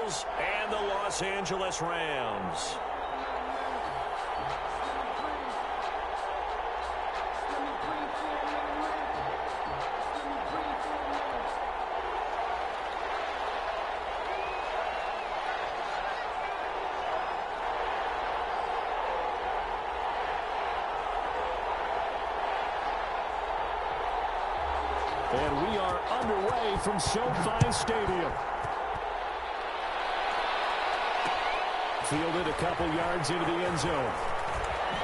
Eagles and the Los Angeles Rams. And we are underway from SoFi Stadium. Fielded a couple yards into the end zone.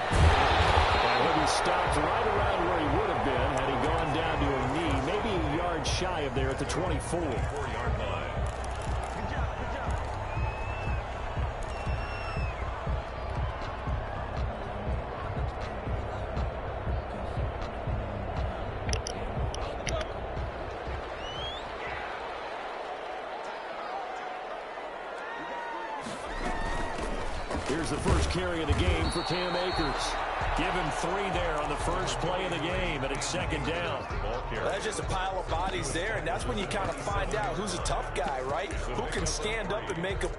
And he'll be stopped right around where he would have been had he gone down to a knee, maybe a yard shy of there at the 24. 4-yard line. Here's the first carry of the game for Cam Akers. Give him 3 there on the first play of the game, and it's second down. That's just a pile of bodies there, and that's when you kind of find out who's a tough guy, right? Who can stand up and make a...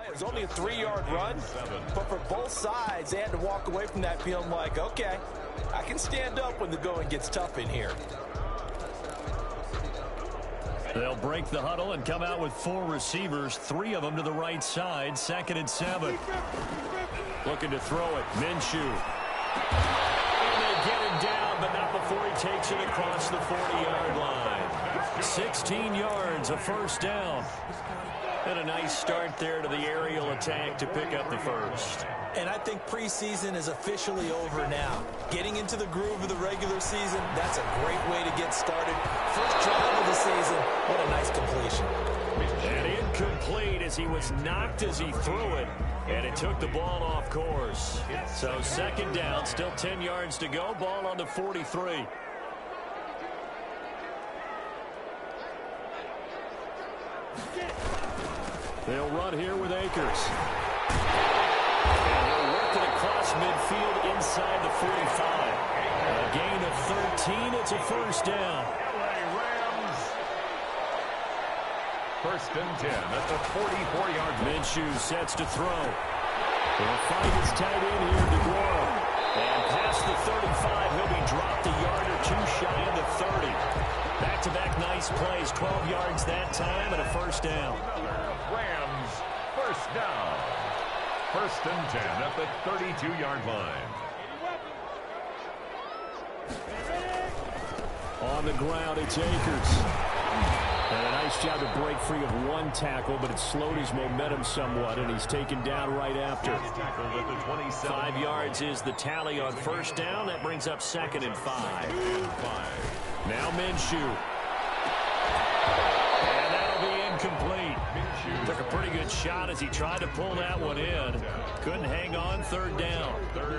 It was only a 3-yard run, but for both sides, they had to walk away from that feeling like, okay, I can stand up when the going gets tough in here. They'll break the huddle and come out with 4 receivers, 3 of them to the right side, 2nd and 7. Looking to throw it, Minshew. And they get him down, but not before he takes it across the 40-yard line. 16 yards, a first down. And a nice start there to the aerial attack to pick up the first. And I think preseason is officially over now. Getting into the groove of the regular season, that's a great way to get started. First drive of the season, what a nice completion. And incomplete as he was knocked as he threw it, and it took the ball off course. So second down, still 10 yards to go, ball on the 43. They'll run here with Akers. And he'll work it across midfield inside the 45. A gain of 13. It's a first down. LA Rams. First and 10 at the 44-yard line. Minshew sets to throw. They'll find his tight end here, DeGuara. And past the 35, he'll be dropped a yard or 2 shy of the 30. Back-to-back nice plays, 12 yards that time, and a first down. Rams, first down. First and 10 at the 32-yard line. On the ground, it's Akers. And a nice job to break free of 1 tackle, but it slowed his momentum somewhat, and he's taken down right after. 5 yards is the tally on first down. That brings up 2nd and 5. Now Minshew. And that'll be incomplete. Took a pretty good shot as he tried to pull that one in. Couldn't hang on, 3rd down.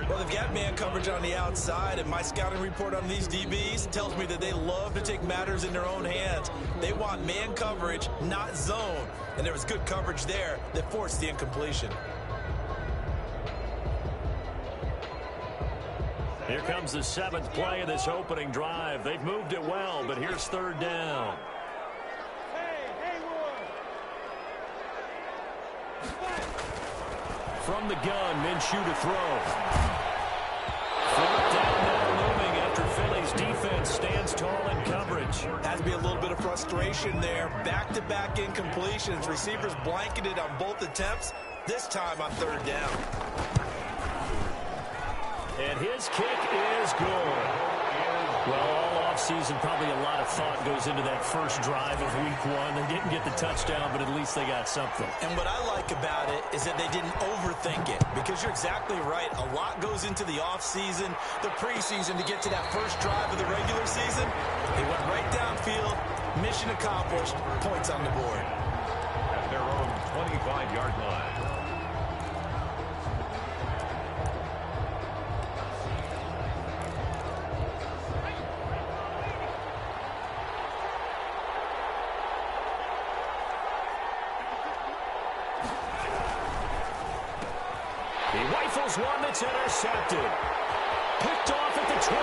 Well, they've got man coverage on the outside, and my scouting report on these DBs tells me that they love to take matters in their own hands. They want man coverage, not zone. And there was good coverage there that forced the incompletion. Here comes the 7th play of this opening drive. They've moved it well, but here's 3rd down. From the gun, Minshew to throw. 4th down now looming after Philly's defense stands tall in coverage. Has to be a little bit of frustration there. Back-to-back incompletions. Receivers blanketed on both attempts, this time on 3rd down. And his kick is good. Well, all offseason, probably a lot of thought goes into that first drive of week one. They didn't get the touchdown, but at least they got something. And what I like about it is that they didn't overthink it, because you're exactly right. A lot goes into the offseason, the preseason to get to that first drive of the regular season. They went right downfield, mission accomplished, points on the board. At their own 25-yard line. He rifles one that's intercepted. Picked off at the 21.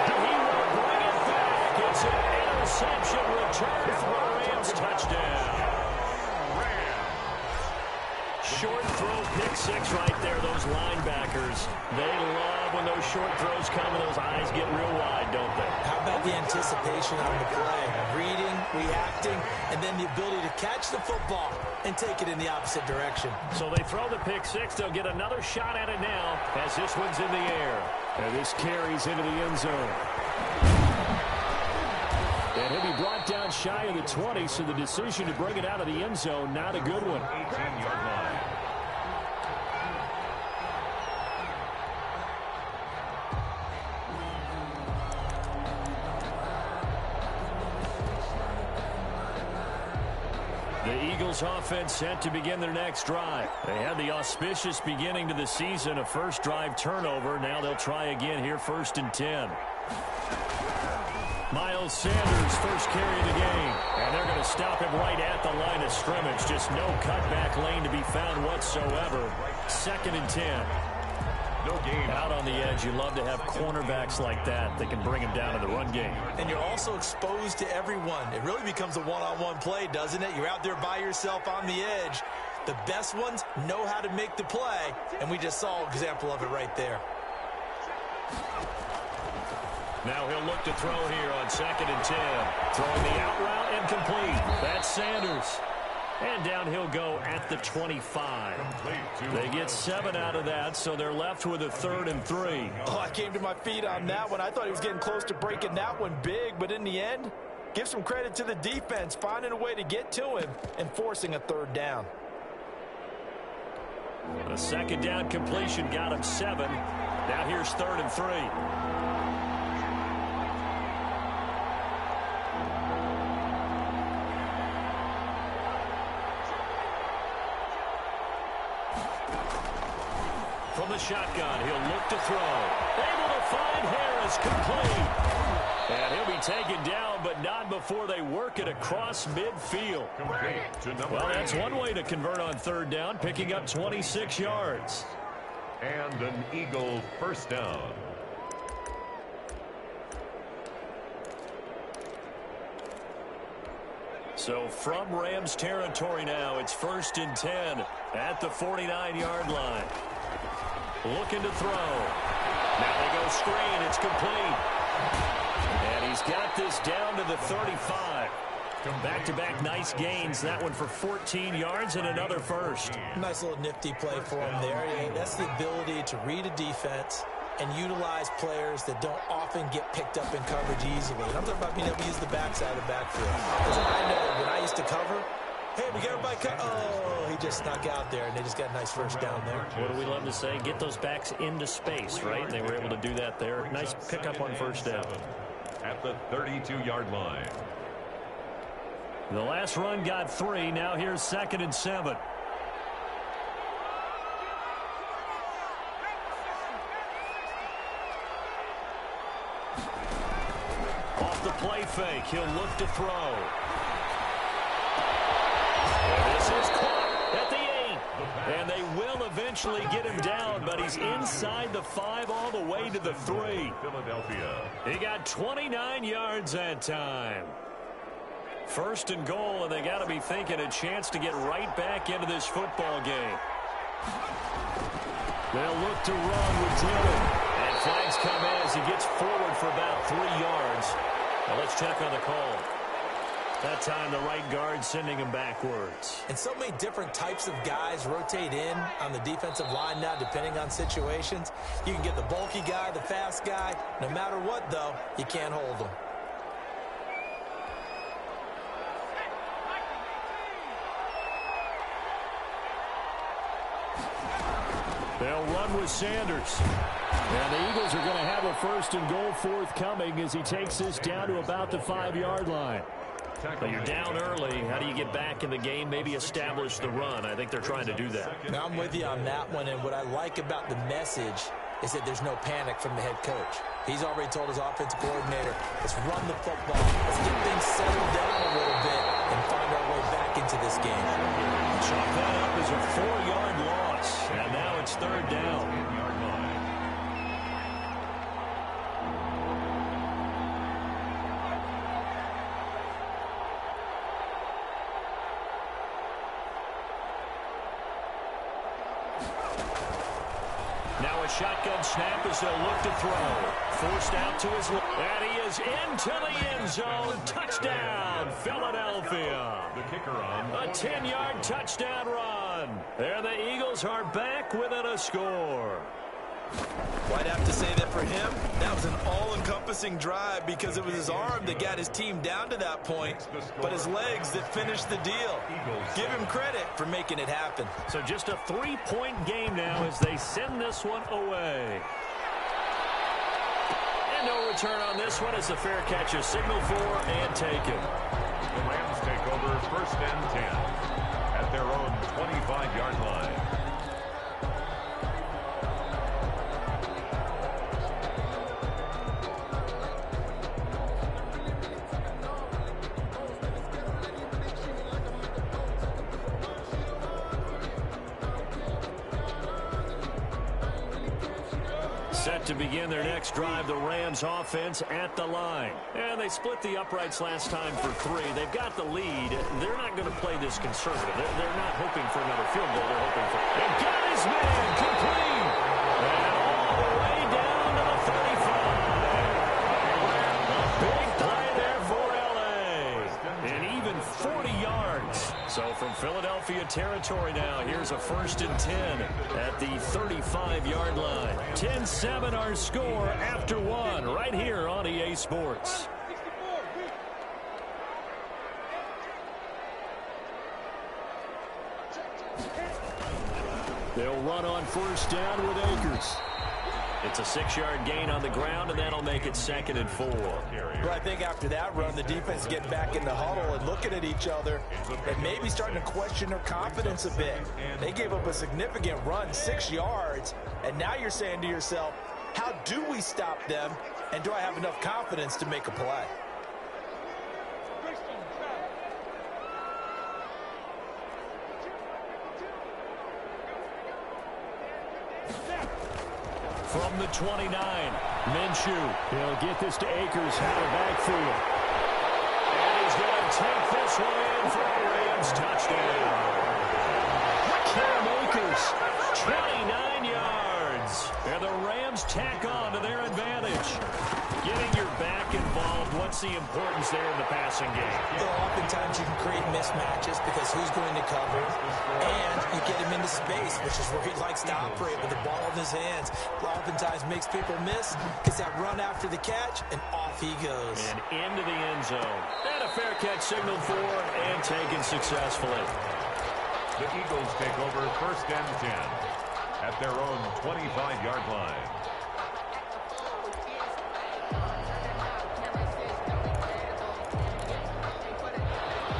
And he will bring it back. It's an interception return for a Rams touchdown. Short throw, pick six right there. Those linebackers, they love when those short throws come and those eyes get real wide, don't they? How about the anticipation on the play? Reading, reacting, and then the ability to catch the football and take it in the opposite direction. So they throw the pick six. They'll get another shot at it now as this one's in the air. And this carries into the end zone. And he'll be brought down shy of the 20, so the decision to bring it out of the end zone, not a good one. 18-yard line. The Eagles offense set to begin their next drive. They had the auspicious beginning to the season, a first drive turnover. Now they'll try again here, 1st and 10. Miles Sanders, first carry of the game. And they're going to stop him right at the line of scrimmage. Just no cutback lane to be found whatsoever. 2nd and 10. No gain. Out on the edge, you love to have cornerbacks like that that can bring him down in the run game. And you're also exposed to everyone. It really becomes a one-on-one play, doesn't it? You're out there by yourself on the edge. The best ones know how to make the play, and we just saw an example of it right there. Now he'll look to throw here on 2nd and 10. Throwing the out route incomplete. That's Sanders. And down he'll go at the 25. They get 7 out of that, so they're left with a 3rd and 3. Oh, I came to my feet on that one. I thought he was getting close to breaking that one big, but in the end, give some credit to the defense, finding a way to get to him and forcing a 3rd down. A 2nd down completion got him 7. Now here's 3rd and 3. From the shotgun, he'll look to throw. Able to find Harris, complete. And he'll be taken down, but not before they work it across midfield. Well, that's one way to convert on 3rd down, picking up 26 yards. And an Eagle first down. So from Rams territory now, it's 1st and 10 at the 49-yard line. Looking to throw. Now they go screen. It's complete. And he's got this down to the 35. Back-to-back nice gains. That one for 14 yards and another first. Nice little nifty play for him there. That's the ability to read a defense and utilize players that don't often get picked up in coverage easily. And I'm talking about being able to use the backside of the backfield. Because I know when I used to cover, hey, we got everybody cut. Oh, he just snuck out there, and they just got a nice first down there. What do we love to say? Get those backs into space, right? They were able to do that there. Nice pickup on 1st down. At the 32-yard line. The last run got 3. Now here's 2nd and 7. Off the play fake, he'll look to throw. And this is caught at the 8. And they will eventually get him down, but he's inside the 5 all the way to the 3. Philadelphia. He got 29 yards that time. 1st and goal, and they got to be thinking a chance to get right back into this football game. They'll look to run with Dillon. And flags come in as he gets forward for about 3 yards. Now let's check on the call. That time the right guard sending him backwards. And so many different types of guys rotate in on the defensive line now, depending on situations. You can get the bulky guy, the fast guy. No matter what, though, you can't hold them. They'll run with Sanders. And the Eagles are going to have a 1st and goal forthcoming as he takes this down to about the 5-yard line. But you're down early. How do you get back in the game, maybe establish the run? I think they're trying to do that. Now, I'm with you on that one, and what I like about the message is that there's no panic from the head coach. He's already told his offensive coordinator, let's run the football. Let's get things settled down a little bit and find our way back into this game. Chalk that up as a 4-yard loss. And now it's 3rd down. Now a shotgun snap as they'll look to throw. Forced out to his left. And he is into the end zone. Touchdown, Philadelphia. The kicker on. A 10-yard touchdown run. There the Eagles are back within a score. Well, I'd have to say that for him, that was an all-encompassing drive because it was his arm that got his team down to that point, but his legs that finished the deal. Give him credit for making it happen. So just a 3-point game now as they send this one away. And no return on this one as the fair catch is signaled for and taken. The Rams take over 1st and 10 at their own 25-yard line. Set to begin their next drive, the Rams offense at the line. And they split the uprights last time for 3. They've got the lead. They're not going to play this conservative. They're not hoping for another field goal. They're hoping for... And got his man complete! And all the way down to the 35. A big play there for L.A. And even 40 yards. So from Philadelphia territory now, here's a 1st and 10 at the 35-yard line. 10-7 our score after 1 right here on EA Sports. They'll run on 1st down with Akers. It's a 6-yard gain on the ground, and that'll make it 2nd and 4. Well, I think after that run, the defense is getting back in the huddle and looking at each other and maybe starting to question their confidence a bit. They gave up a significant run, 6 yards, and now you're saying to yourself, how do we stop them, and do I have enough confidence to make a play? From the 29, Minshew. He'll get this to Akers out of backfield. And he's going to take this one in for a Rams touchdown. Cam Akers, 29 yards. And the Rams tack on to their advantage. Getting your back involved, what's the importance there in the passing game? Well, oftentimes you can create mismatches because who's going to cover, and you get him into space, which is where he likes to operate with the ball in his hands. Oftentimes makes people miss, gets that run after the catch, and off he goes. And into the end zone. And a fair catch signaled for and taken successfully. The Eagles take over 1st and 10 at their own 25-yard line.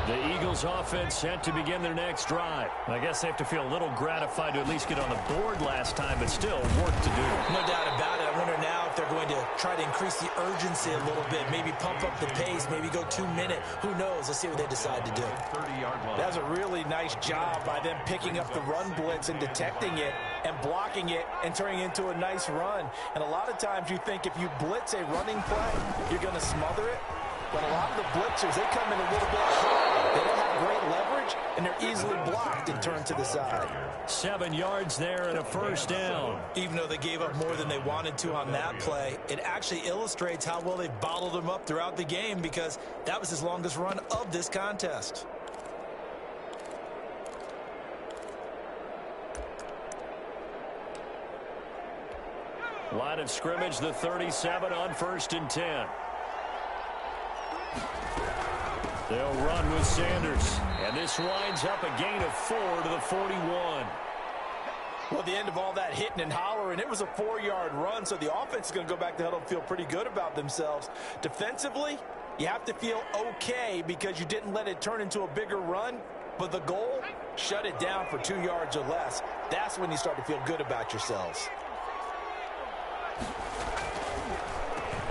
The Eagles offense set to begin their next drive. I guess they have to feel a little gratified to at least get on the board last time, but still work to do. No doubt about it. I wonder now if they're going to try to increase the urgency a little bit, maybe pump up the pace, maybe go 2-minute. Who knows? Let's see what they decide to do. 30-yard line. That was a really nice job by them picking up the run blitz and detecting it and blocking it and turning it into a nice run. And a lot of times you think if you blitz a running play, you're going to smother it. But a lot of the blitzers, they come in a little bit hard. They don't have great leverage. coverage, and they're easily blocked and turned to the side. 7 yards there and a first down. Even though they gave up more than they wanted to on that play, it actually illustrates how well they've bottled them up throughout the game, because that was his longest run of this contest. Line of scrimmage, the 37 on 1st and 10. They'll run with Sanders. And this winds up a gain of 4 to the 41. Well, at the end of all that hitting and hollering, it was a 4-yard run, so the offense is going to go back to huddle and feel pretty good about themselves. Defensively, you have to feel okay because you didn't let it turn into a bigger run. But the goal, shut it down for 2 yards or less. That's when you start to feel good about yourselves.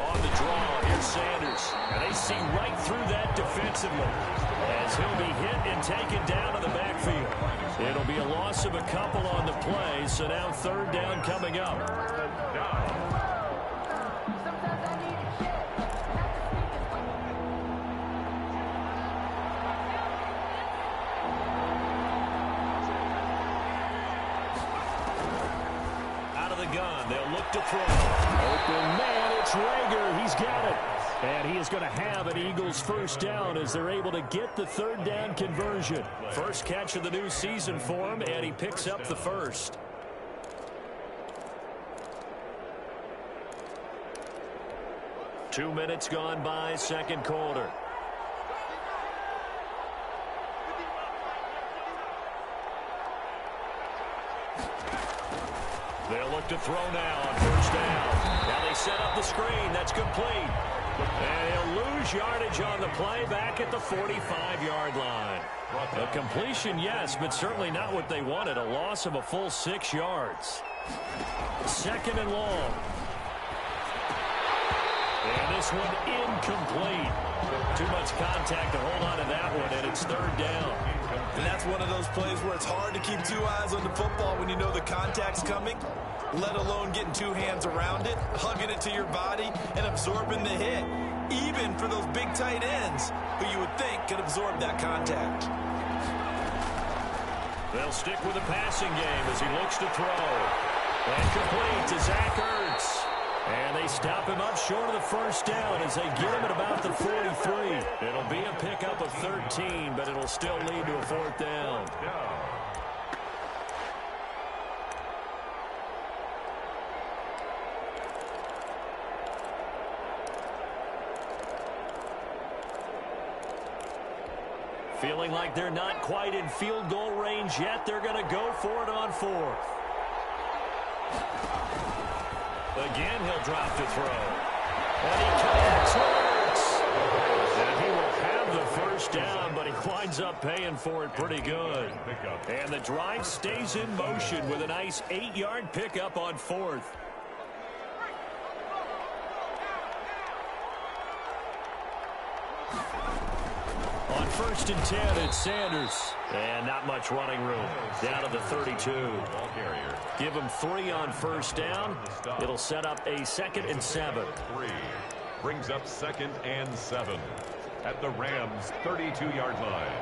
On the draw, here's Sanders. And they see right through that defensively as he'll be hit and taken down in the backfield. It'll be a loss of a couple on the play, so now 3rd down coming up. Out of the gun, they'll look to throw. Open man, it's Rager. He's got it. And he is going to have an Eagles first down as they're able to get the 3rd down conversion. First catch of the new season for him, and he picks up the first. Two minutes gone by, 2nd quarter. They'll look to throw now on 1st down. Now they set up the screen. That's complete. And he'll lose yardage on the play back at the 45-yard line. A completion, yes, but certainly not what they wanted. A loss of a full 6 yards. 2nd and long. And this one incomplete. Too much contact to hold on to that one, and it's 3rd down. And that's one of those plays where it's hard to keep 2 eyes on the football when you know the contact's coming, let alone getting 2 hands around it, hugging it to your body, and absorbing the hit, even for those big tight ends who you would think could absorb that contact. They'll stick with the passing game as he looks to throw. And complete to Zach Ertz. And they stop him up short of the first down as they get him at about the 43. It'll be a pickup of 13, but it'll still lead to a 4th down. Feeling like they're not quite in field goal range yet. They're going to go for it on 4th. Again, he'll drop to throw. And he connects Ertz. And he will have the first down, but he winds up paying for it pretty good. And the drive stays in motion with a nice 8-yard pickup on 4th. On 1st and 10, it's Sanders. And not much running room. Down to the 32. Give him 3 on 1st down. It'll set up a 2nd and 7. 3 brings up 2nd and 7 at the Rams' 32-yard line.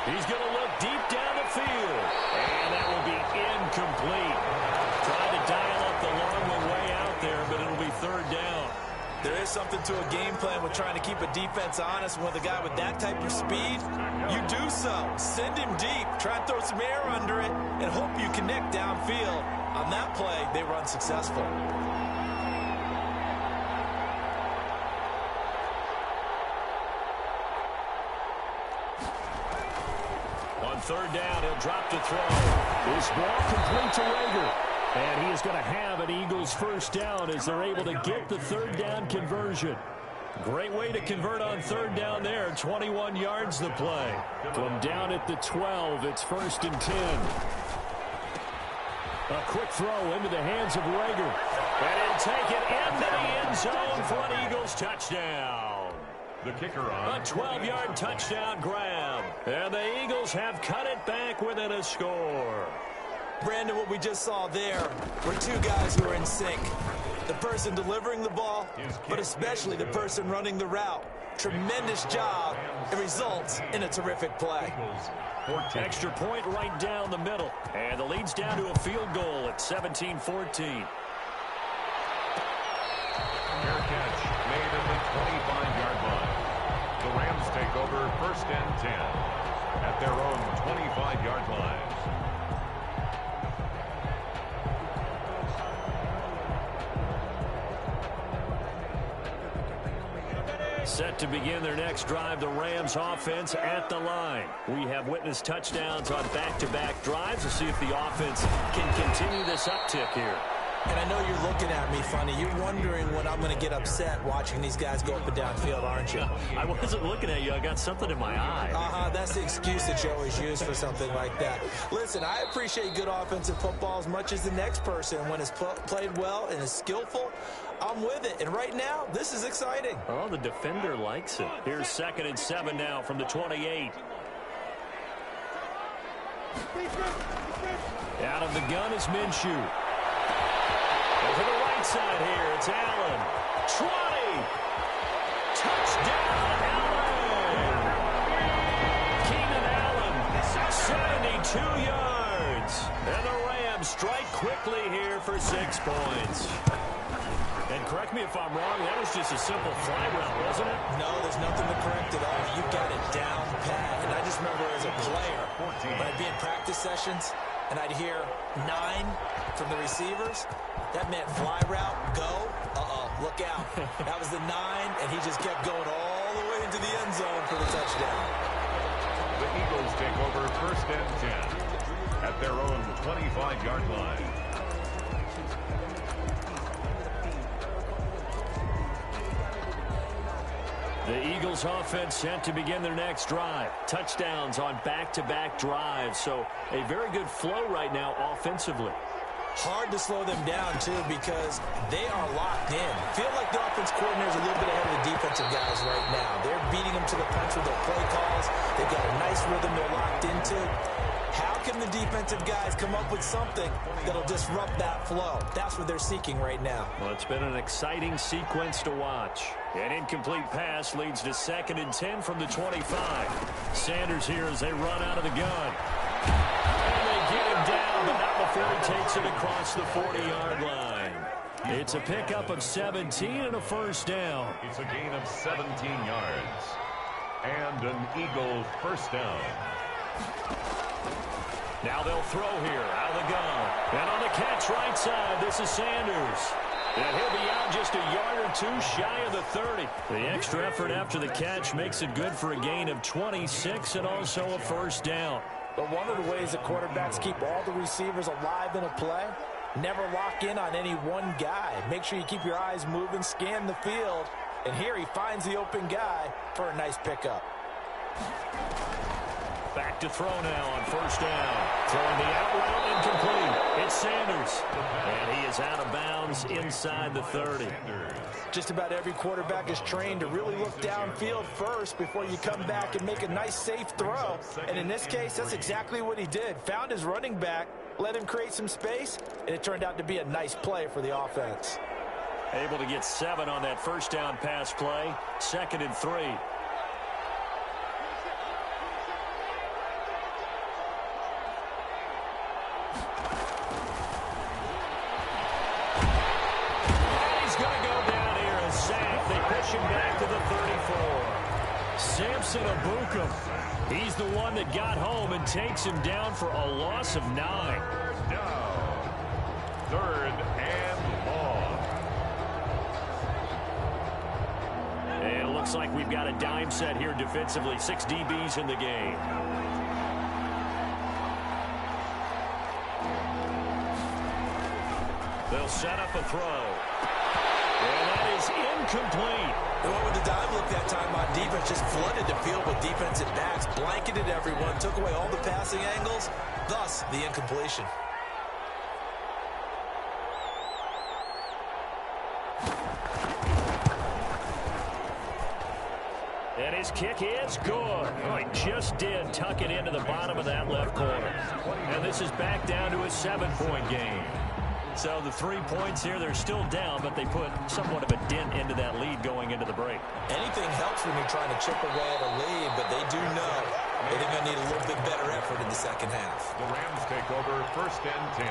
He's going to look deep down the field. And that will be incomplete. Trying to dial up the long way out there, but it'll be 3rd down. There is something to a game plan with trying to keep a defense honest. With a guy with that type of speed, you do so. Send him deep. Try and throw some air under it and hope you connect downfield. On that play, they run successful. On 3rd down, he'll drop to throw. This ball complete to Rager. And he is going to have an Eagles first down as they're able to get the 3rd down conversion. Great way to convert on 3rd down there. 21 yards the play. From down at the 12, it's 1st and 10. A quick throw into the hands of Rager. And he'll take it into the end zone for an Eagles touchdown. The kicker on. A 12-yard touchdown grab. And the Eagles have cut it back within a score. Brandon, what we just saw there were two guys who are in sync. The person delivering the ball, but especially the person running the route. Tremendous job. It results in a terrific play. Extra point right down the middle. And the lead's down to a field goal at 17-14. Fair catch made at the 25-yard line. The Rams take over 1st and 10 at their own 25-yard line. Set to begin their next drive, the Rams offense at the line. We have witnessed touchdowns on back-to-back drives. We'll see if the offense can continue this uptick here. And I know you're looking at me funny. You're wondering when I'm going to get upset watching these guys go up and down field, aren't you? I wasn't looking at you. I got something in my eye. That's the excuse that you always use for something like that. Listen, I appreciate good offensive football as much as the next person. When it's played well and is skillful, I'm with it. And right now, this is exciting. Oh, the defender likes it. Here's 2nd and 7 now from the 28. Out of the gun is Minshew. Over the right side here, it's Allen. 20. Touchdown, Allen. Keenan Allen, 72 yards. And the Rams strike quickly here for 6 points. And correct me if I'm wrong, that was just a simple fly route, wasn't it? No, there's nothing to correct at all. You got it down pat. And I just remember as a player, when I'd be in practice sessions, and I'd hear 9 from the receivers, that meant fly route, go, look out. That was the 9, and he just kept going all the way into the end zone for the touchdown. The Eagles take over 1st and 10 at their own 25-yard line. The Eagles offense set to begin their next drive. Touchdowns on back-to-back drives, so a very good flow right now offensively. Hard to slow them down, too, because they are locked in. Feel like the offense coordinator is a little bit ahead of the defensive guys right now. They're beating them to the punch with their play calls. They've got a nice rhythm they're locked into. How can the defensive guys come up with something that'll disrupt that flow? That's what they're seeking right now. Well, it's been an exciting sequence to watch. An incomplete pass leads to 2nd and 10 from the 25. Sanders here as they run out of the gun. And they get him down, but not before he takes it across the 40-yard line. It's a pickup of 17 and a 1st down. It's a gain of 17 yards. And an Eagle 1st down. Now they'll throw here out of the gun. And on the catch right side, this is Sanders. And he'll be out just a yard or 2 shy of the 30. The extra effort after the catch makes it good for a gain of 26 and also a 1st down. But one of the ways that quarterbacks keep all the receivers alive in a play, never lock in on any one guy. Make sure you keep your eyes moving, scan the field. And here he finds the open guy for a nice pickup. Back to throw now on 1st down. Throwing the out route incomplete. It's Sanders. And he is out of bounds inside the 30. Just about every quarterback is trained to really look downfield first before you come back and make a nice, safe throw. And in this case, that's exactly what he did. Found his running back, let him create some space, and it turned out to be a nice play for the offense. Able to get 7 on that 1st down pass play. 2nd and 3. Back to the 34. Samson Abukum. He's the one that got home and takes him down for a loss of 9. Down. 3rd and long. And it looks like we've got a dime set here defensively. 6 DBs in the game. They'll set up a throw. And that is incomplete. And what would the dime look that time on defense? Just flooded the field with defensive backs, blanketed everyone, took away all the passing angles, thus the incompletion. his kick is good. Oh, he just did tuck it into the bottom of that left corner. And this is back down to a 7-point game. So the 3 points here, they're still down, but they put somewhat of a dent into that lead going into the break. Anything helps when you're trying to chip away at a lead, but they do know they're going to need a little bit better effort in the second half. The Rams take over 1st and 10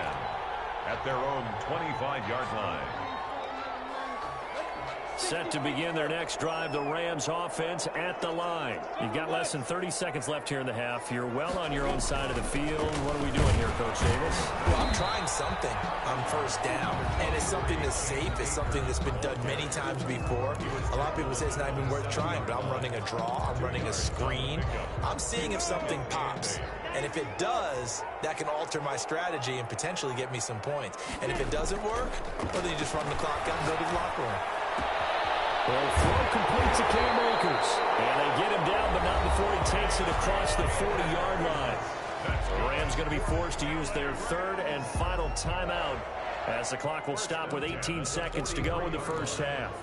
at their own 25-yard line. Set to begin their next drive, the Rams offense at the line. You've got less than 30 seconds left here in the half. You're well on your own side of the field. What are we doing here, Coach Davis? Well, I'm trying something on 1st down, and it's something that's safe. It's something that's been done many times before. A lot of people say it's not even worth trying, but I'm running a draw. I'm running a screen. I'm seeing if something pops. And if it does, that can alter my strategy and potentially get me some points. And if it doesn't work, well, then you just run the clock out and go to the locker room. Well, throw complete to Cam Akers. And they get him down, but not before he takes it across the 40-yard line. The Rams going to be forced to use their 3rd and final timeout as the clock will stop with 18 seconds to go in the first half.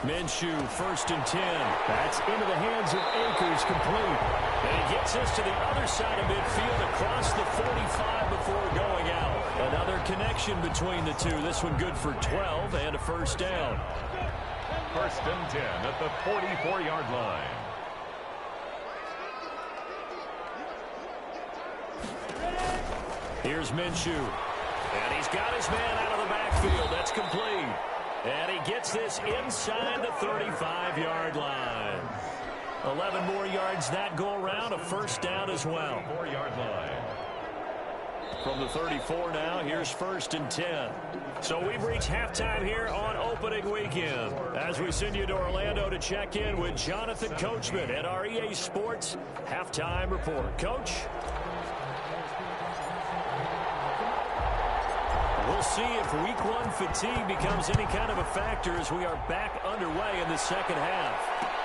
Minshew, 1st and 10. That's into the hands of Akers, complete. And he gets us to the other side of midfield across the 45 before going out. Another connection between the two. This one good for 12 and a 1st down. 1st and 10 at the 44-yard line. Here's Minshew. And he's got his man out of the backfield. That's complete. And he gets this inside the 35-yard line. 11 more yards that go around, a 1st down as well. 4-yard line. From the 34 now, here's 1st and 10. So we've reached halftime here on opening weekend. As we send you to Orlando to check in with Jonathan Coachman at our EA Sports Halftime Report. Coach? We'll see if week 1 fatigue becomes any kind of a factor as we are back underway in the second half.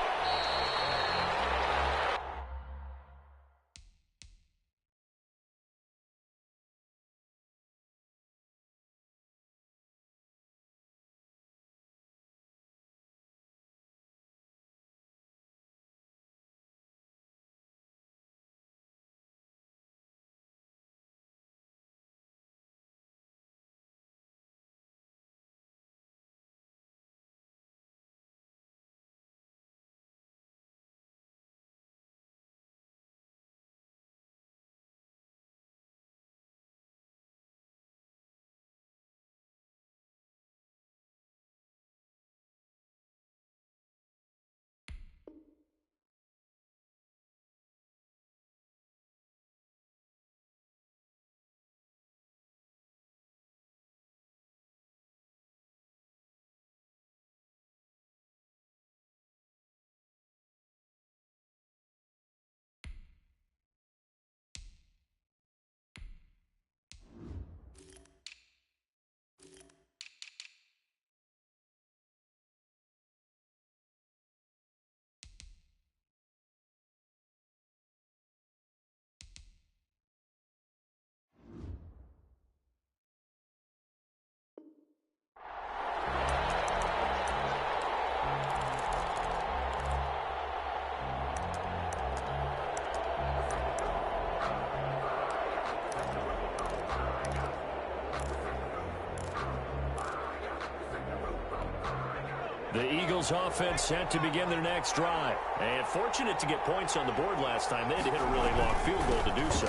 The Eagles offense set to begin their next drive. And fortunate to get points on the board last time. They had to hit a really long field goal to do so.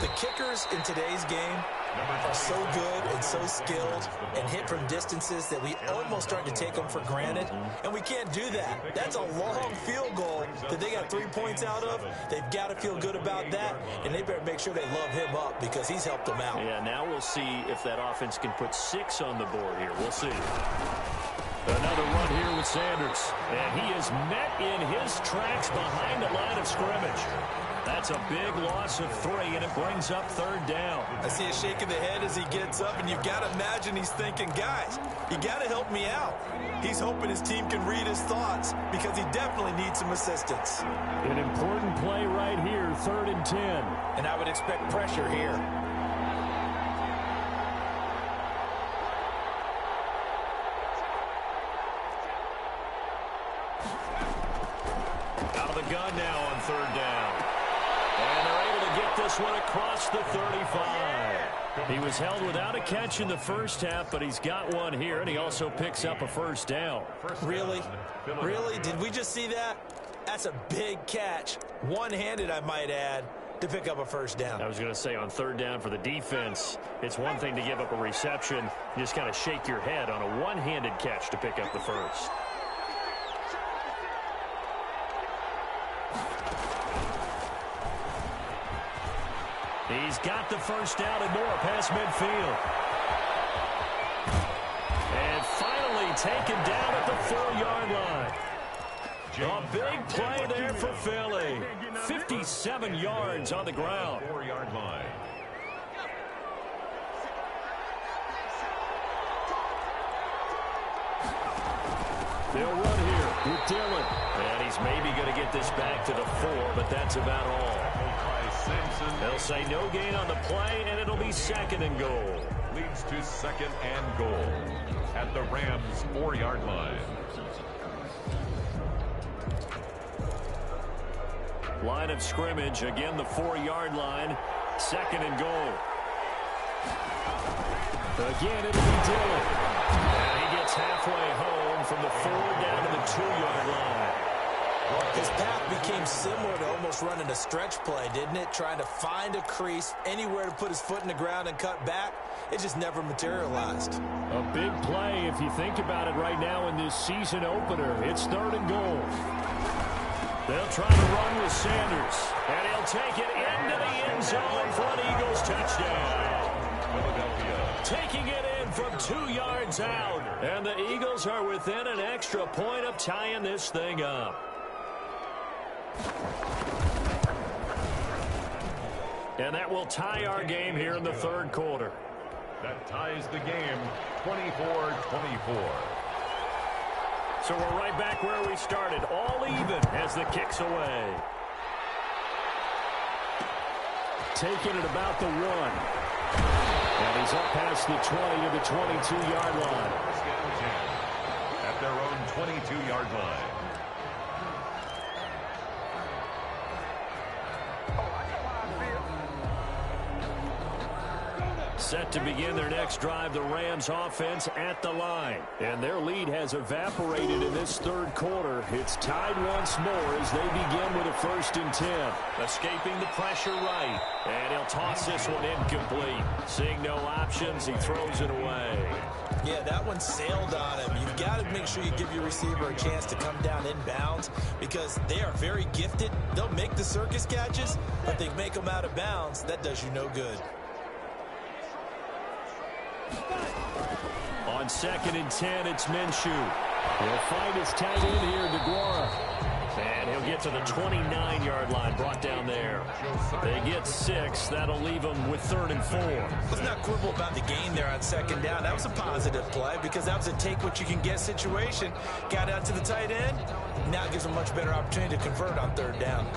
The kickers in today's game are so good and so skilled and hit from distances that we almost start to take them for granted. And we can't do that. That's a long field goal that they got 3 points out of. They've got to feel good about that, and they better make sure they love him up because he's helped them out. Yeah, now we'll see if that offense can put 6 on the board here. We'll see. Another run here with Sanders. And he is met in his tracks behind the line of scrimmage. That's a big loss of 3, and it brings up 3rd down. I see a shake of the head as he gets up, and you've got to imagine he's thinking, guys, you got to help me out. He's hoping his team can read his thoughts because he definitely needs some assistance. An important play right here, 3rd and 10. And I would expect pressure here. Out of the gun now on 3rd down. And they're able to get this one across the 35. He was held without a catch in the first half, but he's got one here, and he also picks up a 1st down. Really? Really? Did we just see that? That's a big catch. One-handed, I might add, to pick up a 1st down. I was going to say on 3rd down for the defense, it's one thing to give up a reception. You just kind of shake your head on a one-handed catch to pick up the 1st. He's got the 1st down and more past midfield. And finally taken down at the 4-yard line. A big play there for Philly. 57 yards on the ground. 4-yard line. They'll run here with Dillon. And he's maybe going to get this back to the 4, but that's about all. They'll say no gain on the play, and it'll be 2nd and goal. Leads to 2nd and goal at the Rams' 4-yard line. Line of scrimmage, again the 4-yard line, 2nd and goal. Again, it'll be Dillon. And he gets halfway home from the 4 down to the 2-yard line. His path became similar to almost running a stretch play, didn't it? Trying to find a crease, anywhere to put his foot in the ground and cut back. It just never materialized. A big play if you think about it right now in this season opener. It's 3rd and goal. They'll try to run with Sanders. And he'll take it into the end zone for an Eagles touchdown. Philadelphia taking it in from 2 yards out. And the Eagles are within an extra point of tying this thing up. And that will tie our game here in the 3rd quarter. That ties the game 24-24. So we're right back where we started, all even as the kick's away. Taking it about the 1. And he's up past the 20 to the 22-yard line. First and 10 at their own 22-yard line. Set to begin their next drive, the Rams offense at the line. And their lead has evaporated in this 3rd quarter. It's tied once more as they begin with a 1st and 10. Escaping the pressure right. And he'll toss this one incomplete. Seeing no options, he throws it away. Yeah, that one sailed on him. You've got to make sure you give your receiver a chance to come down inbounds because they are very gifted. They'll make the circus catches, but they make them out of bounds. That does you no good. On 2nd and 10, it's Minshew. He'll find his tight end here, DeGuara. And he'll get to the 29-yard line, brought down there. They get 6. That'll leave them with 3rd and 4. Let's not quibble about the gain there on 2nd down. That was a positive play because that was a take-what-you-can-get situation. Got out to the tight end. Now it gives them a much better opportunity to convert on 3rd down.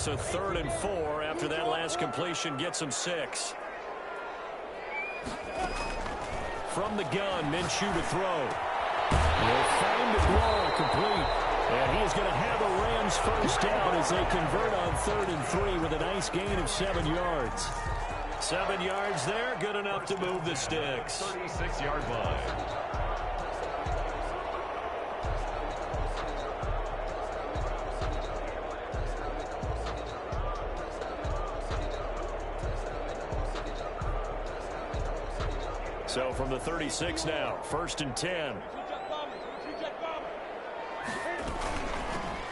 A 3rd and 4 after that last completion gets him 6. From the gun, Minshew to throw. He'll find DeGuara complete. And he is going to have a Rams 1st down as they convert on 3rd and 3 with a nice gain of 7 yards. 7 yards there, good enough to move the sticks. 36-yard line. So from the 36 now, 1st and 10.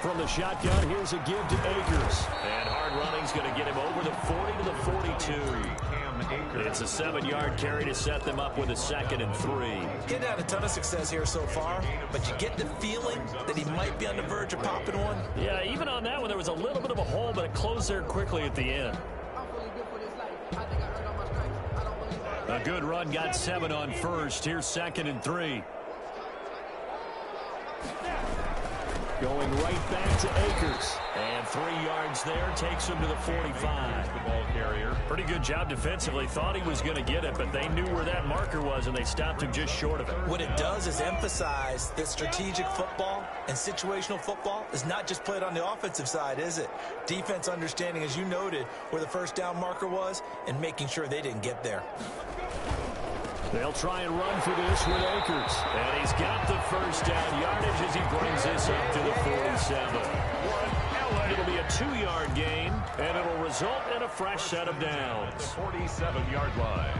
From the shotgun, here's a give to Akers. And hard running's going to get him over the 40 to the 42. It's a 7-yard carry to set them up with a 2nd and 3. Getting had a ton of success here so far, but you get the feeling that he might be on the verge of popping one. Yeah, even on that one, there was a little bit of a hole, but it closed there quickly at the end. A good run, got 7 on first. Here's 2nd and 3. Going right back to Akers. And 3 yards there, takes him to the 45. The ball carrier. Pretty good job defensively. Thought he was going to get it, but they knew where that marker was, and they stopped him just short of it. What it does is emphasize that strategic football and situational football is not just played on the offensive side, is it? Defense understanding, as you noted, where the first down marker was and making sure they didn't get there. They'll try and run for this with Akers. And he's got the first down yardage as he brings this up to the 47. It'll be a 2-yard gain, and it'll result in a fresh set of downs. The 47-yard line.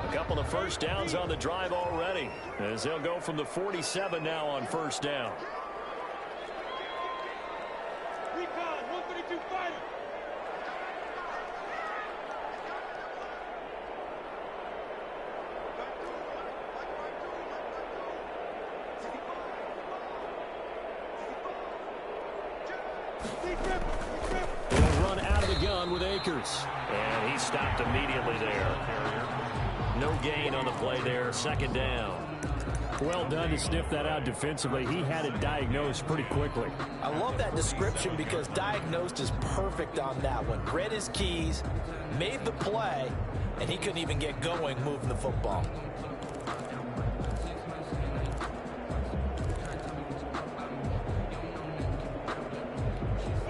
A couple of first downs on the drive already, as they'll go from the 47 now on first down. They'll run out of the gun with Akers. And he stopped immediately there. No gain on the play there. 2nd down. Well done to sniff that out defensively. He had it diagnosed pretty quickly. I love that description because diagnosed is perfect on that one. Read his keys, made the play, and he couldn't even get going moving the football.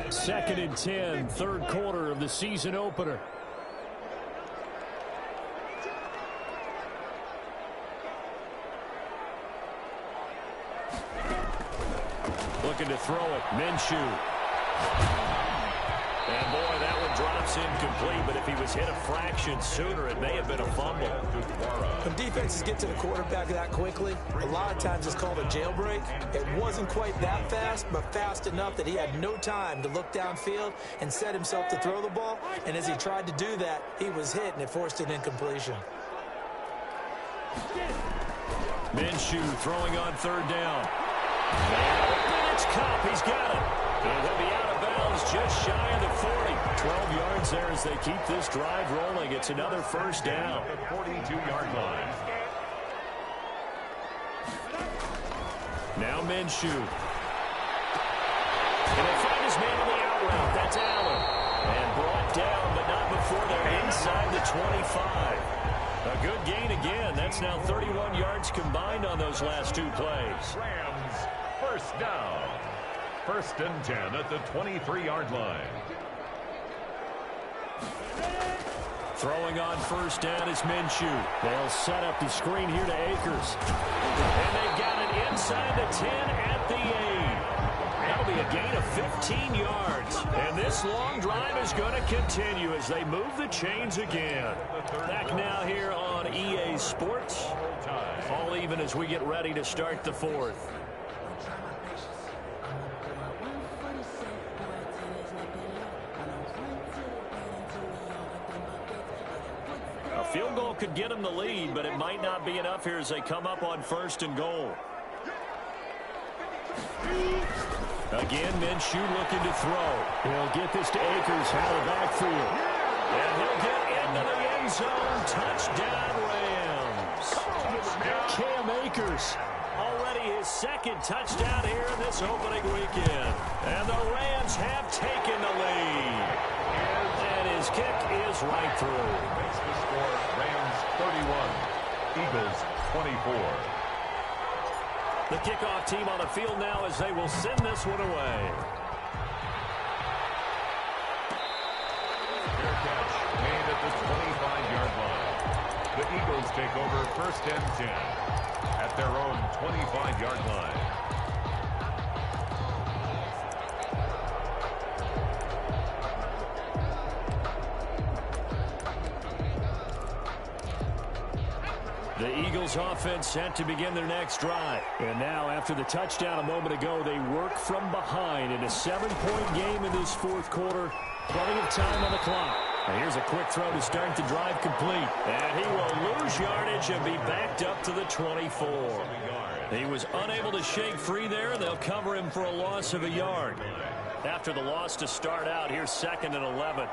Second and 10, 3rd quarter of the season opener. Looking to throw it. Minshew. And boy, that one drops incomplete, but if he was hit a fraction sooner, it may have been a fumble. When defenses get to the quarterback that quickly, a lot of times it's called a jailbreak. It wasn't quite that fast, but fast enough that he had no time to look downfield and set himself to throw the ball. And as he tried to do that, he was hit, and it forced an incompletion. Minshew throwing on 3rd down. And it's Cup. He's got it. And he'll be out of bounds just shy of the 40. 12 yards there as they keep this drive rolling. It's another first down. The 42-yard line. Now Minshew. And they find his man on the out route. That's Allen. And brought down, but not before they're inside the 25. A good gain again. That's now 31 yards combined on those last 2 plays. Rams, first down. 1st and 10 at the 23-yard line. Throwing on first down is Minshew. They'll set up the screen here to Akers. And they've got it inside the 10 at the 8. That'll be a gain of 15 yards. And this long drive is going to continue as they move the chains again. Back now here on EA Sports. All even as we get ready to start the 4th. A field goal could get them the lead, but it might not be enough here as they come up on 1st and goal. Again, Minshew looking to throw. He'll get this to Akers out of the backfield. And he'll get into the end zone. Touchdown, Rams. Cam Akers, already his 2nd touchdown here in this opening weekend. And the Rams have taken the lead. And his kick is right through. Makes the score Rams 31, Eagles 24. The kickoff team on the field now as they will send this one away. Fair catch made at the 25-yard line. The Eagles take over 1st and 10 at their own 25-yard line. The Eagles offense set to begin their next drive. And now, after the touchdown a moment ago, they work from behind in a 7-point game in this fourth quarter. Plenty of time on the clock. And here's a quick throw to start the drive complete. And he will lose yardage and be backed up to the 24. He was unable to shake free there, and they'll cover him for a loss of a yard. After the loss to start out, here's 2nd and 11.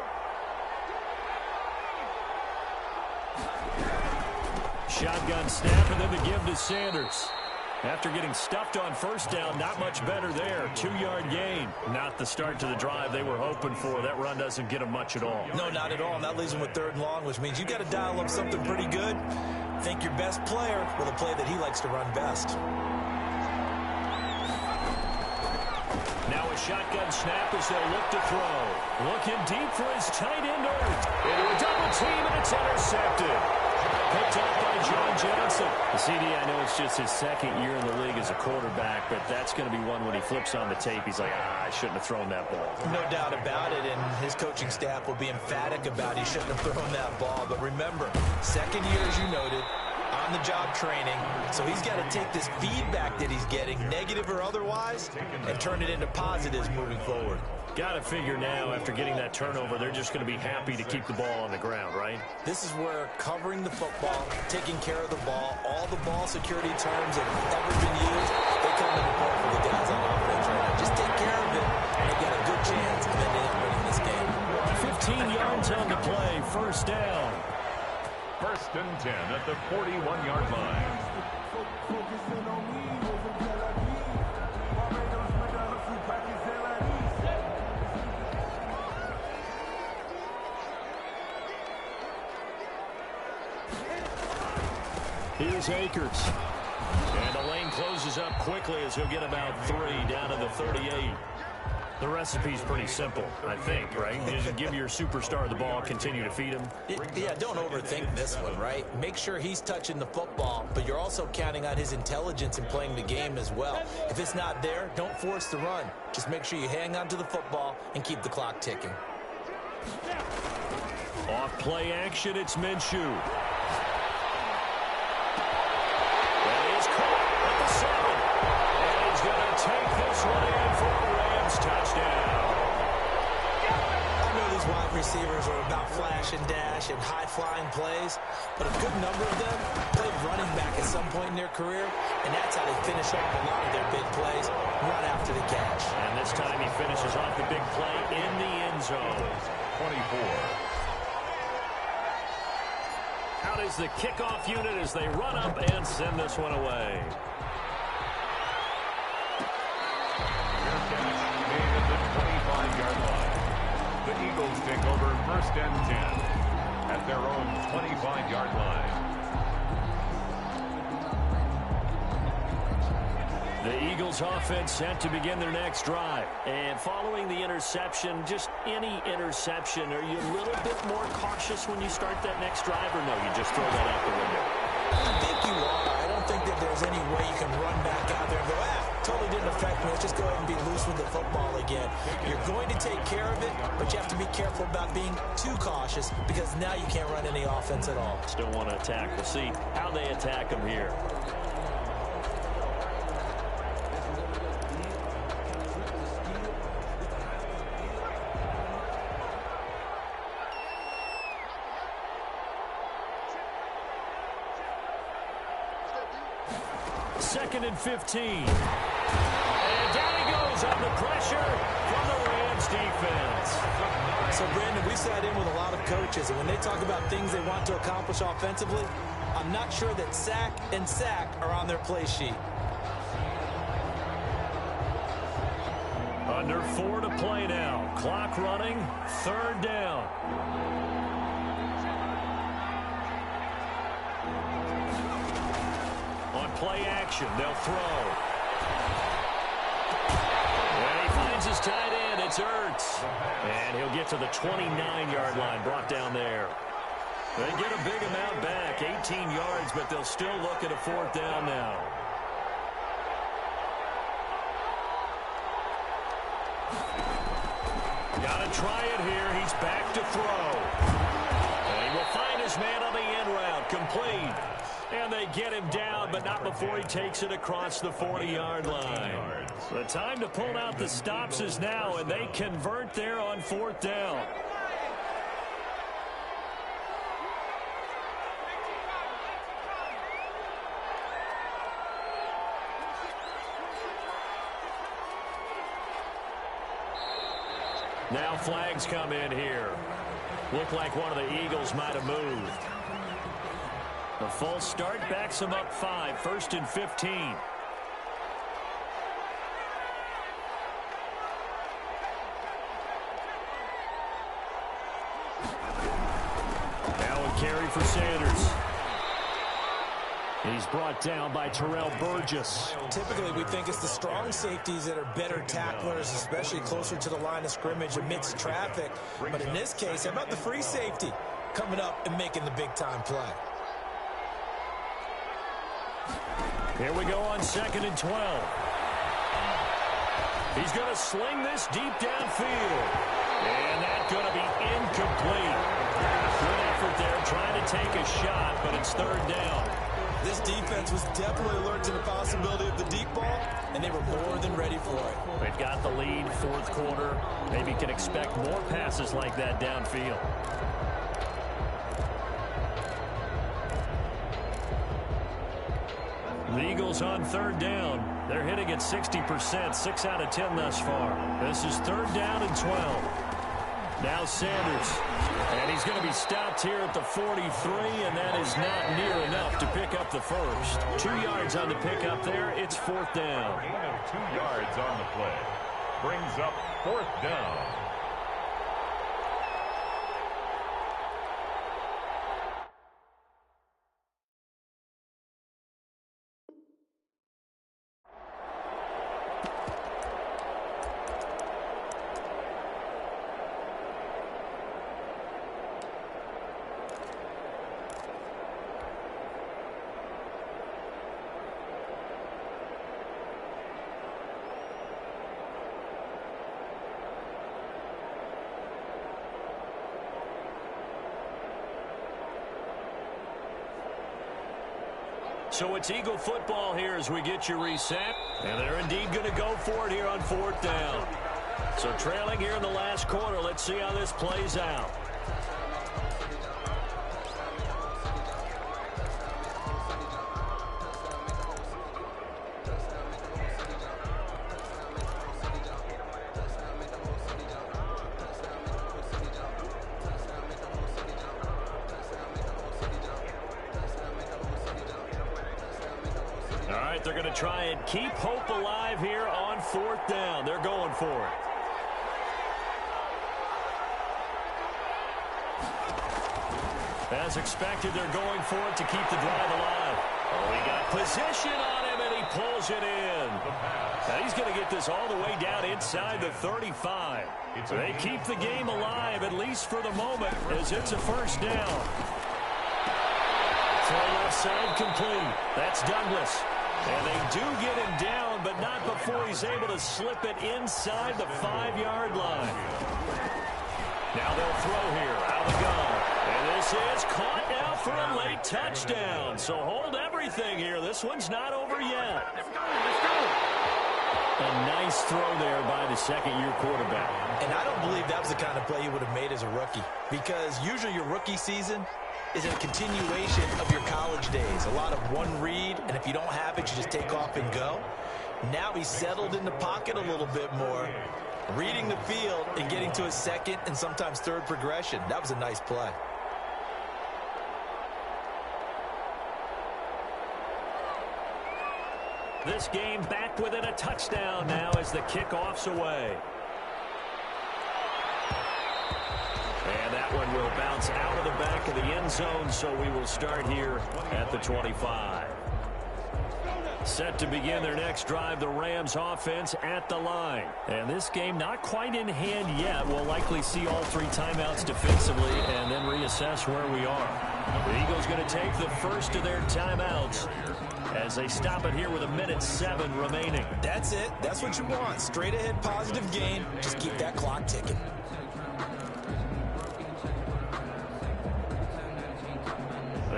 Shotgun snap, and then the give to Sanders. After getting stuffed on first down, not much better there. 2-yard gain. Not the start to the drive they were hoping for. That run doesn't get them much at all. No, not at all. And that leaves them with 3rd and long, which means you got to dial up something pretty good. Think your best player with a play that he likes to run best. Now a shotgun snap as they'll look to throw. Looking deep for his tight end. Into a double team, and it's intercepted. Picked up by John Johnson. The CD, I know it's just his 2nd year in the league as a quarterback, but that's going to be one when he flips on the tape. He's like, I shouldn't have thrown that ball. No doubt about it, and his coaching staff will be emphatic about he shouldn't have thrown that ball. But remember, 2nd year, as you noted, on-the-job training. So he's got to take this feedback that he's getting, negative or otherwise, and turn it into positives moving forward. Got to figure now, after getting that turnover, they're just going to be happy to keep the ball on the ground, right? This is where covering the football, taking care of the ball, all the ball security terms that have ever been used, they come into play for the guys on offense right now. Just take care of it, and they've got a good chance of ending up winning this game. 15 yards on the play, 1st down. 1st and 10 at the 41-yard line. Here's Akers. And the lane closes up quickly as he'll get about 3 down to the 38. The recipe's pretty simple, I think, right? You just give your superstar the ball, continue to feed him. Yeah, don't overthink this one, right? Make sure he's touching the football, but you're also counting on his intelligence in playing the game as well. If it's not there, don't force the run. Just make sure you hang on to the football and keep the clock ticking. Off play action, it's Minshew. Take this one in for a Rams touchdown. I know these wide receivers are about flash and dash and high-flying plays, but a good number of them played running back at some point in their career, and that's how they finish off a lot of their big plays, run after the catch. And this time he finishes off the big play in the end zone. 24. Out is the kickoff unit as they run up and send this one away. The Eagles take over 1st and 10 at their own 25-yard line. The Eagles offense set to begin their next drive. And following the interception, just any interception, are you a little bit more cautious when you start that next drive, or no, you just throw that out the window? I think you are. I don't think that there's any way you can run back out there and go, totally didn't affect me. Let's just go ahead and be loose with the football again. You're going to take care of it, but you have to be careful about being too cautious because now you can't run any offense at all. Still want to attack. We'll see how they attack them here. Second and 15. And down he goes under pressure from the Rams defense. So, Brandon, we sat in with a lot of coaches, and when they talk about things they want to accomplish offensively, I'm not sure that sack and sack are on their play sheet. Under 4 to play now. Clock running. 3rd down. Play action. They'll throw. And he finds his tight end. It's Ertz. And he'll get to the 29-yard line. Brought down there. They get a big amount back. 18 yards, but they'll still look at a 4th down now. Got to try it here. He's back to throw. And he will find his man on the end route. Complete. And they get him down, but not before he takes it across the 40-yard line. The time to pull out the stops is now, and they convert there on 4th down. Now flags come in here. Look like one of the Eagles might have moved. The false start backs him up 5, 1st and 15. Now a carry for Sanders. He's brought down by Terrell Burgess. Typically, we think it's the strong safeties that are better tacklers, especially closer to the line of scrimmage amidst traffic. But in this case, how about the free safety coming up and making the big-time play? Here we go on 2nd and 12. He's going to sling this deep downfield. And that's going to be incomplete. Good effort there trying to take a shot, but it's 3rd down. This defense was definitely alert to the possibility of the deep ball, and they were more than ready for it. They've got the lead, 4th quarter. Maybe can expect more passes like that downfield. The Eagles on 3rd down. They're hitting at 60%, 6 out of 10 thus far. This is 3rd down and 12. Now Sanders, and he's going to be stopped here at the 43, and that is not near enough to pick up the first. 2 yards on the pickup there. It's 4th down. Gain of 2 yards on the play. Brings up 4th down. So it's Eagle football here as we get you reset. And they're indeed going to go for it here on 4th down. So trailing here in the last quarter. Let's see how this plays out. They're going to try and keep hope alive here on 4th down. They're going for it. As expected, they're going for it to keep the drive alive. Oh, he got position on him, and he pulls it in. Now he's going to get this all the way down inside the 35. They keep the game alive, at least for the moment, as it's a 1st down. Throw left side complete. That's Douglas. And they do get him down, but not before he's able to slip it inside the 5-yard line. Now they'll throw here, out of the gun. And this is caught now for a late touchdown. So hold everything here. This one's not over yet. Let's go. A nice throw there by the 2nd-year quarterback. And I don't believe that was the kind of play he would have made as a rookie, because usually your rookie season is a continuation of your college days. A lot of one read, and if you don't have it, you just take off and go. Now he's settled in the pocket a little bit more, reading the field and getting to his 2nd and sometimes 3rd progression. That was a nice play. This game back within a touchdown now as the kickoff's away. And that one will bounce out of the back of the end zone, so we will start here at the 25. Set to begin their next drive, the Rams offense at the line. And this game not quite in hand yet. We'll likely see all 3 timeouts defensively and then reassess where we are. The Eagles going to take the first of their timeouts as they stop it here with 1:07 remaining. That's it. That's what you want. Straight ahead positive gain. Just keep that clock ticking.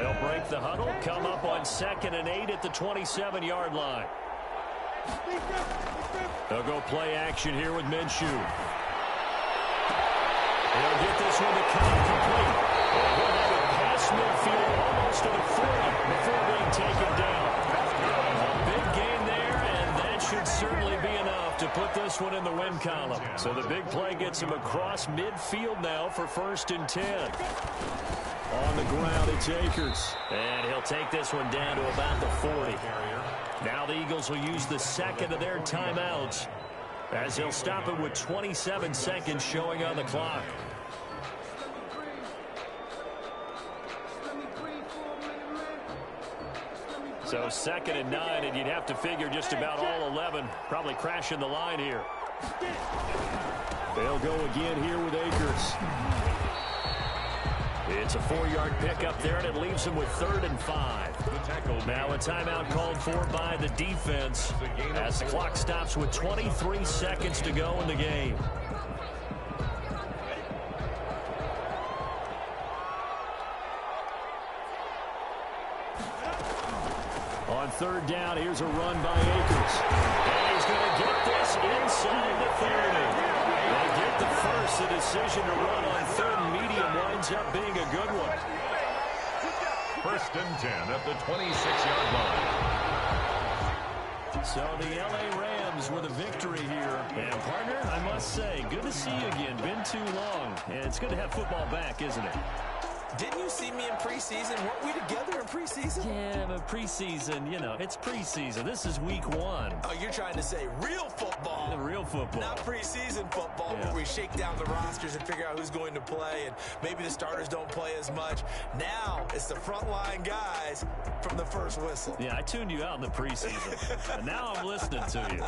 They'll break the huddle, come up on 2nd and 8 at the 27-yard line. They'll go play action here with Minshew. They'll get this one to come complete. They'll have it past midfield almost to the 40 before being taken down. A big gain there, and that should certainly be enough to put this one in the win column. So the big play gets him across midfield now for 1st and 10. On the ground, it's Akers. And he'll take this one down to about the 40. Now the Eagles will use the 2nd of their timeouts as they'll stop it with 27 seconds showing on the clock. So 2nd and 9, and you'd have to figure just about all 11 probably crashing the line here. They'll go again here with Akers. It's a 4-yard pickup there, and it leaves them with 3rd and 5. Now a timeout called for by the defense as the clock stops with 23 seconds to go in the game. On 3rd down, here's a run by Akers. And he's going to get this inside the 30. They get the first. The decision to run on 3rd and medium winds up being a good one. 1st and 10 at the 26-yard line. So the L.A. Rams with a victory here. And, partner, I must say, good to see you again. Been too long. And it's good to have football back, isn't it? Didn't you see me in preseason? Weren't we together in preseason? Yeah, but preseason, you know, it's preseason. This is week 1. Oh, you're trying to say real football. The real football. Not preseason football, yeah, where we shake down the rosters and figure out who's going to play, and maybe the starters don't play as much. Now it's the frontline guys from the first whistle. Yeah, I tuned you out in the preseason. And now I'm listening to you.